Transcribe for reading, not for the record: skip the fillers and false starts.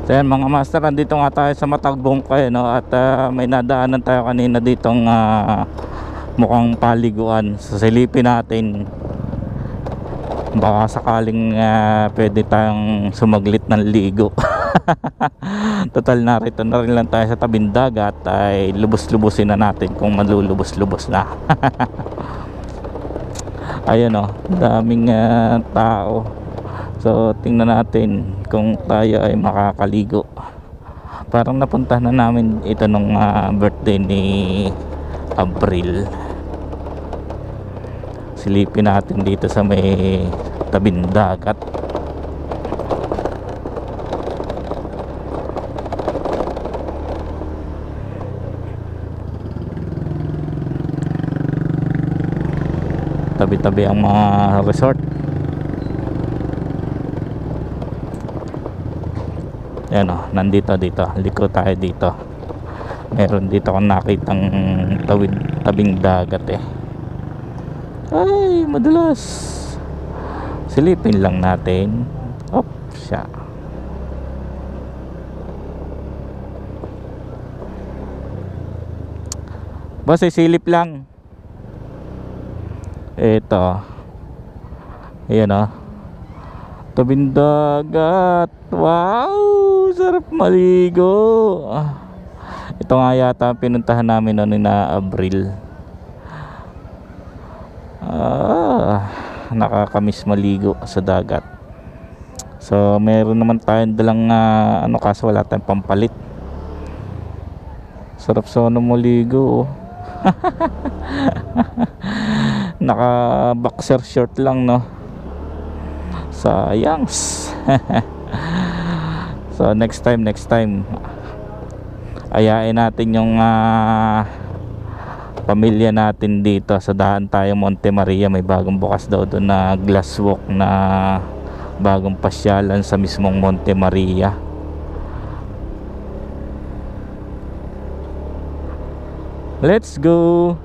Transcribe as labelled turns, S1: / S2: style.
S1: So yan mga master, andito nga tayo sa Matagbongkay, no? At may nadaanan tayo kanina ditong mukhang paliguan. So silipin natin, baka sakaling pwede tayong sumaglit ng ligo. Total narito na rin lang tayo sa tabing dagat, ay lubos-lubosin na natin kung malulubos-lubos na. Ayun o, daming tao. So tingnan natin kung tayo ay makakaligo. Parang napuntahan na namin ito nung birthday ni Abril. Silipin natin dito sa may tabing dagat. Tabi-tabi ang mga resort. Yan o, nandito dito, liko tayo dito. Meron dito akong nakitang tabing dagat eh. Ay, madulas. Silipin lang natin. Op, siya. Boss, silip lang. Ito. Ayan o, tabing dagat. Wow, sarap maligo. Ito nga yata pinuntahan namin noon na Abril. Nakakamiss maligo sa dagat. So meron naman tayong dalang kaso wala tayong pampalit. Sarap sana maligo. Naka boxer short lang, no? Sayang. So next time ayain natin yung pamilya natin dito. Sa daan tayo Monte Maria, may bagong bukas daw doon na glass walk na bagong pasyalan sa mismong Monte Maria. Let's go.